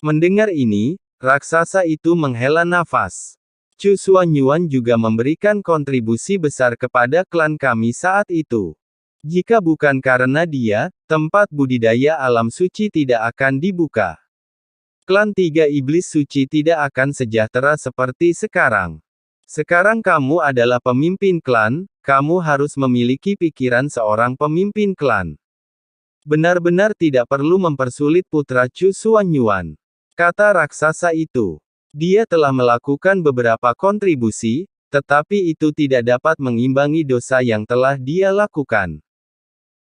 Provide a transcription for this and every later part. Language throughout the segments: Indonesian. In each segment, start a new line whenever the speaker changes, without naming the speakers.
Mendengar ini, raksasa itu menghela nafas. Chu Xuanyuan juga memberikan kontribusi besar kepada klan kami saat itu. Jika bukan karena dia, tempat budidaya alam suci tidak akan dibuka. Klan Tiga Iblis Suci tidak akan sejahtera seperti sekarang. Sekarang kamu adalah pemimpin klan, kamu harus memiliki pikiran seorang pemimpin klan. Benar-benar tidak perlu mempersulit putra Chu Xuanyuan. Kata raksasa itu. Dia telah melakukan beberapa kontribusi, tetapi itu tidak dapat mengimbangi dosa yang telah dia lakukan.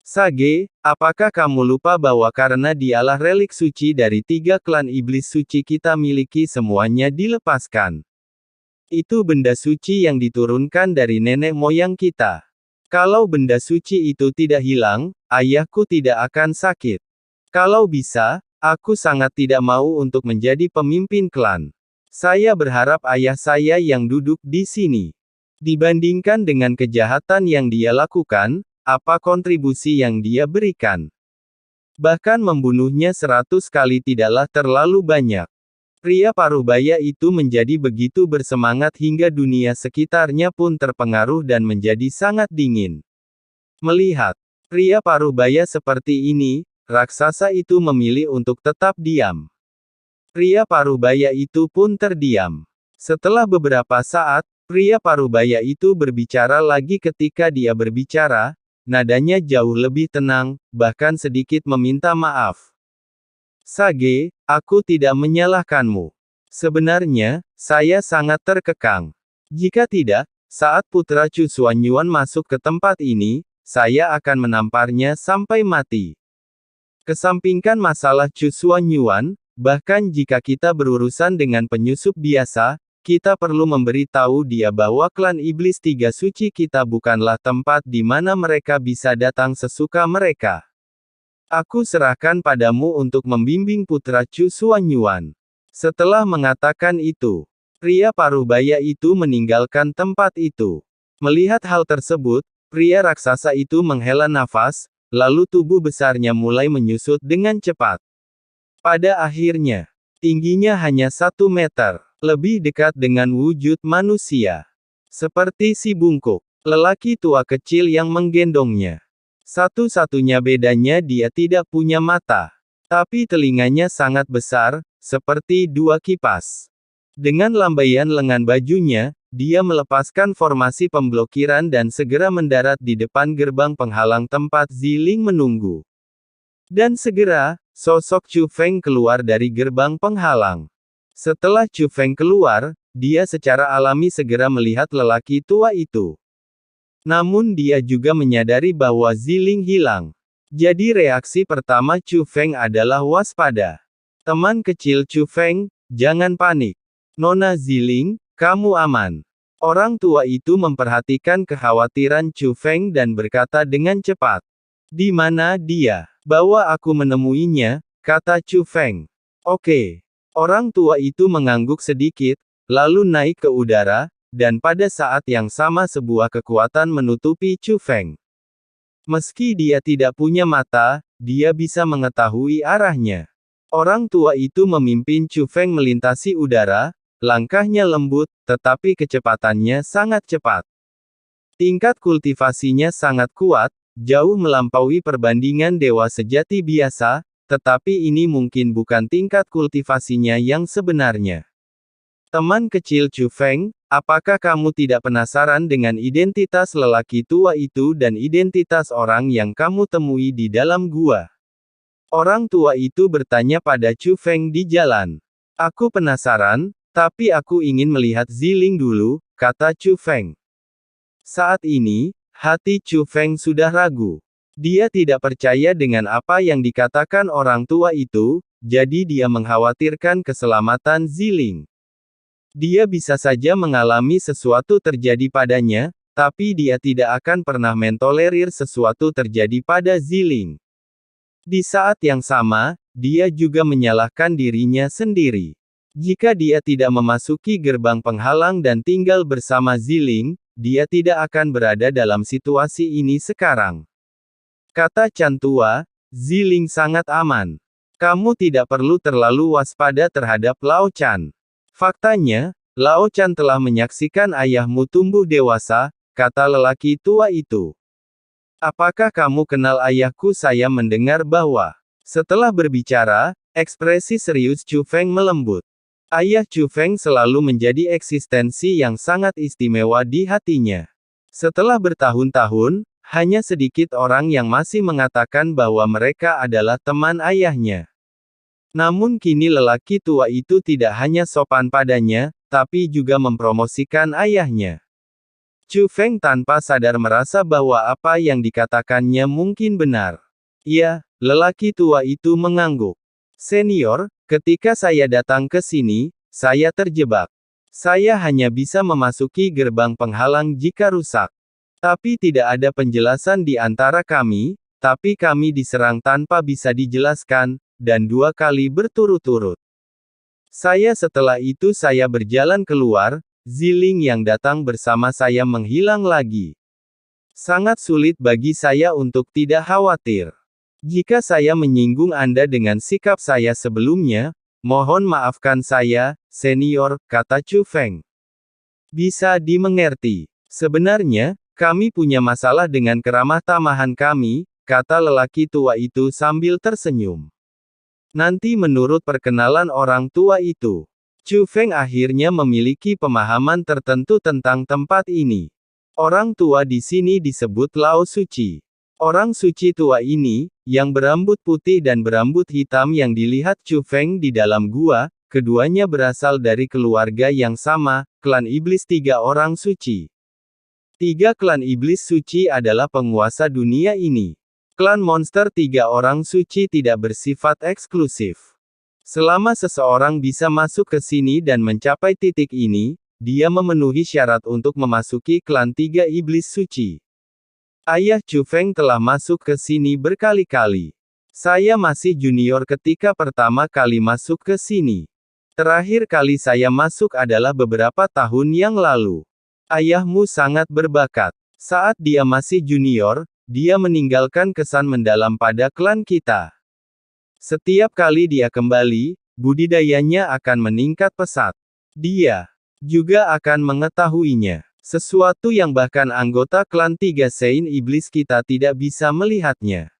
Sage, apakah kamu lupa bahwa karena dialah relik suci dari 3 klan iblis suci kita miliki semuanya dilepaskan? Itu benda suci yang diturunkan dari nenek moyang kita. Kalau benda suci itu tidak hilang, ayahku tidak akan sakit. Kalau bisa, aku sangat tidak mau untuk menjadi pemimpin klan. Saya berharap ayah saya yang duduk di sini. Dibandingkan dengan kejahatan yang dia lakukan, apa kontribusi yang dia berikan? Bahkan membunuhnya 100 kali tidaklah terlalu banyak. Pria Parubaya itu menjadi begitu bersemangat hingga dunia sekitarnya pun terpengaruh dan menjadi sangat dingin. Melihat pria Parubaya seperti ini, raksasa itu memilih untuk tetap diam. Pria Parubaya itu pun terdiam. Setelah beberapa saat, pria Parubaya itu berbicara lagi. Ketika dia berbicara, nadanya jauh lebih tenang, bahkan sedikit meminta maaf. Sage, aku tidak menyalahkanmu. Sebenarnya, saya sangat terkekang. Jika tidak, saat putra Chu Xuanyuan masuk ke tempat ini, saya akan menamparnya sampai mati. Kesampingkan masalah Chu Xuanyuan, bahkan jika kita berurusan dengan penyusup biasa, kita perlu memberitahu dia bahwa klan iblis tiga suci kita bukanlah tempat di mana mereka bisa datang sesuka mereka. Aku serahkan padamu untuk membimbing putra Chu Xuanyuan. Setelah mengatakan itu, pria Parubaya itu meninggalkan tempat itu. Melihat hal tersebut, pria raksasa itu menghela nafas, lalu tubuh besarnya mulai menyusut dengan cepat. Pada akhirnya, tingginya hanya 1 meter, lebih dekat dengan wujud manusia. Seperti si bungkuk, lelaki tua kecil yang menggendongnya. Satu-satunya bedanya dia tidak punya mata. Tapi telinganya sangat besar, seperti 2 kipas. Dengan lambaian lengan bajunya, dia melepaskan formasi pemblokiran dan segera mendarat di depan gerbang penghalang tempat Ziling menunggu. Dan segera, sosok Chu Feng keluar dari gerbang penghalang. Setelah Chu Feng keluar, dia secara alami segera melihat lelaki tua itu. Namun dia juga menyadari bahwa Ziling hilang. Jadi reaksi pertama Chu Feng adalah waspada. Teman kecil Chu Feng, jangan panik. Nona Ziling, kamu aman. Orang tua itu memperhatikan kekhawatiran Chu Feng dan berkata dengan cepat. Di mana dia? Bawa aku menemuinya, kata Chu Feng. Oke. Orang tua itu mengangguk sedikit, lalu naik ke udara, dan pada saat yang sama sebuah kekuatan menutupi Chu Feng. Meski dia tidak punya mata, dia bisa mengetahui arahnya. Orang tua itu memimpin Chu Feng melintasi udara, langkahnya lembut, tetapi kecepatannya sangat cepat. Tingkat kultivasinya sangat kuat, jauh melampaui perbandingan dewa sejati biasa, tetapi ini mungkin bukan tingkat kultivasinya yang sebenarnya. Teman kecil Chu Feng, apakah kamu tidak penasaran dengan identitas lelaki tua itu dan identitas orang yang kamu temui di dalam gua? Orang tua itu bertanya pada Chu Feng di jalan. Aku penasaran, tapi aku ingin melihat Ziling dulu, kata Chu Feng. Saat ini, hati Chu Feng sudah ragu. Dia tidak percaya dengan apa yang dikatakan orang tua itu, jadi dia mengkhawatirkan keselamatan Ziling. Dia bisa saja mengalami sesuatu terjadi padanya, tapi dia tidak akan pernah mentolerir sesuatu terjadi pada Ziling. Di saat yang sama, dia juga menyalahkan dirinya sendiri. Jika dia tidak memasuki gerbang penghalang dan tinggal bersama Ziling, dia tidak akan berada dalam situasi ini sekarang. Kata Chan Tua, Ziling sangat aman. Kamu tidak perlu terlalu waspada terhadap Lao Chan. Faktanya, Lao Chan telah menyaksikan ayahmu tumbuh dewasa, kata lelaki tua itu. Apakah kamu kenal ayahku? Saya mendengar bahwa. Setelah berbicara, ekspresi serius Chu Feng melembut. Ayah Chu Feng selalu menjadi eksistensi yang sangat istimewa di hatinya. Setelah bertahun-tahun, hanya sedikit orang yang masih mengatakan bahwa mereka adalah teman ayahnya. Namun kini lelaki tua itu tidak hanya sopan padanya, tapi juga mempromosikan ayahnya. Chu Feng tanpa sadar merasa bahwa apa yang dikatakannya mungkin benar. Iya, lelaki tua itu mengangguk. Senior, ketika saya datang ke sini, saya terjebak. Saya hanya bisa memasuki gerbang penghalang jika rusak. Tapi tidak ada penjelasan di antara kami, tapi kami diserang tanpa bisa dijelaskan, dan 2 kali berturut-turut. Setelah itu saya berjalan keluar, Ziling yang datang bersama saya menghilang lagi. Sangat sulit bagi saya untuk tidak khawatir. Jika saya menyinggung Anda dengan sikap saya sebelumnya, mohon maafkan saya, senior, kata Chu Feng. Bisa dimengerti. Sebenarnya, kami punya masalah dengan keramah tamahan kami, kata lelaki tua itu sambil tersenyum. Nanti menurut perkenalan orang tua itu, Chu Feng akhirnya memiliki pemahaman tertentu tentang tempat ini. Orang tua di sini disebut Lao Suci. Orang suci tua ini, yang berambut putih dan berambut hitam yang dilihat Chu Feng di dalam gua, keduanya berasal dari keluarga yang sama, klan iblis 3 orang suci. 3 klan iblis suci adalah penguasa dunia ini. Klan monster 3 orang suci tidak bersifat eksklusif. Selama seseorang bisa masuk ke sini dan mencapai titik ini, dia memenuhi syarat untuk memasuki klan 3 iblis suci. Ayah Chu Feng telah masuk ke sini berkali-kali. Saya masih junior ketika pertama kali masuk ke sini. Terakhir kali saya masuk adalah beberapa tahun yang lalu. Ayahmu sangat berbakat. Saat dia masih junior, dia meninggalkan kesan mendalam pada klan kita. Setiap kali dia kembali, budidayanya akan meningkat pesat. Dia juga akan mengetahuinya. Sesuatu yang bahkan anggota klan 3 Saint Iblis kita tidak bisa melihatnya.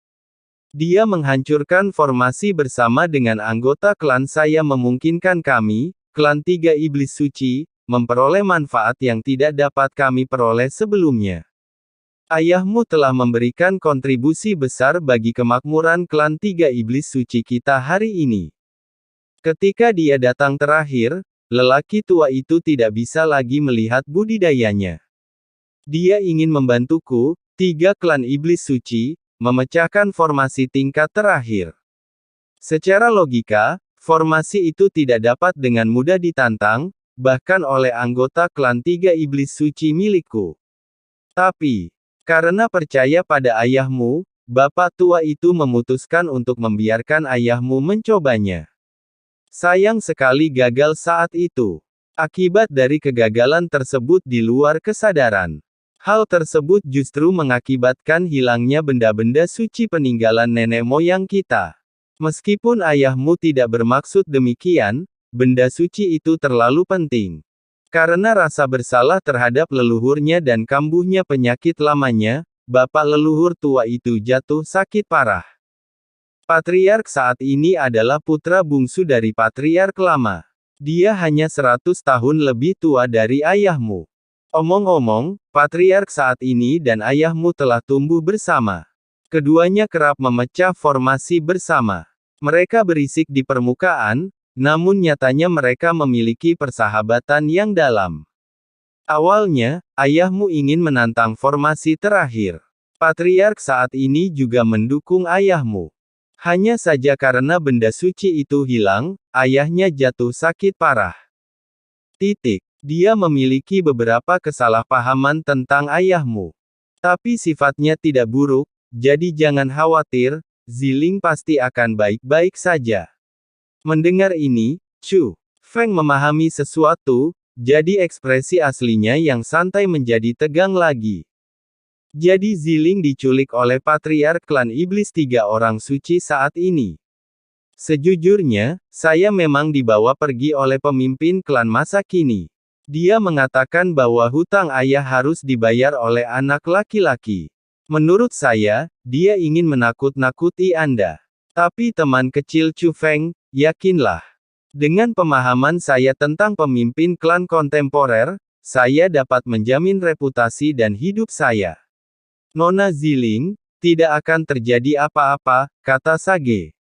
Dia menghancurkan formasi bersama dengan anggota klan saya memungkinkan kami, klan 3 Iblis Suci, memperoleh manfaat yang tidak dapat kami peroleh sebelumnya. Ayahmu telah memberikan kontribusi besar bagi kemakmuran klan 3 Iblis Suci kita hari ini. Ketika dia datang terakhir, lelaki tua itu tidak bisa lagi melihat budidayanya. Dia ingin membantuku, 3 klan iblis suci, memecahkan formasi tingkat terakhir. Secara logika, formasi itu tidak dapat dengan mudah ditantang, bahkan oleh anggota klan 3 iblis suci milikku. Tapi, karena percaya pada ayahmu, bapak tua itu memutuskan untuk membiarkan ayahmu mencobanya. Sayang sekali gagal saat itu. Akibat dari kegagalan tersebut di luar kesadaran. Hal tersebut justru mengakibatkan hilangnya benda-benda suci peninggalan nenek moyang kita. Meskipun ayahmu tidak bermaksud demikian, benda suci itu terlalu penting. Karena rasa bersalah terhadap leluhurnya dan kambuhnya penyakit lamanya, bapak leluhur tua itu jatuh sakit parah. Patriark saat ini adalah putra bungsu dari patriark lama. Dia hanya 100 tahun lebih tua dari ayahmu. Omong-omong, patriark saat ini dan ayahmu telah tumbuh bersama. Keduanya kerap memecah formasi bersama. Mereka berisik di permukaan, namun nyatanya mereka memiliki persahabatan yang dalam. Awalnya, ayahmu ingin menantang formasi terakhir. Patriark saat ini juga mendukung ayahmu. Hanya saja karena benda suci itu hilang, ayahnya jatuh sakit parah. Dia memiliki beberapa kesalahpahaman tentang ayahmu. Tapi sifatnya tidak buruk, jadi jangan khawatir, Ziling pasti akan baik-baik saja. Mendengar ini, Chu Feng memahami sesuatu, jadi ekspresi aslinya yang santai menjadi tegang lagi. Jadi Ziling diculik oleh patriark klan iblis 3 orang suci saat ini. Sejujurnya, saya memang dibawa pergi oleh pemimpin klan masa kini. Dia mengatakan bahwa hutang ayah harus dibayar oleh anak laki-laki. Menurut saya, dia ingin menakut-nakuti Anda. Tapi teman kecil Chu Feng, yakinlah. Dengan pemahaman saya tentang pemimpin klan kontemporer, saya dapat menjamin reputasi dan hidup saya. Nona Ziling, tidak akan terjadi apa-apa, kata Sage.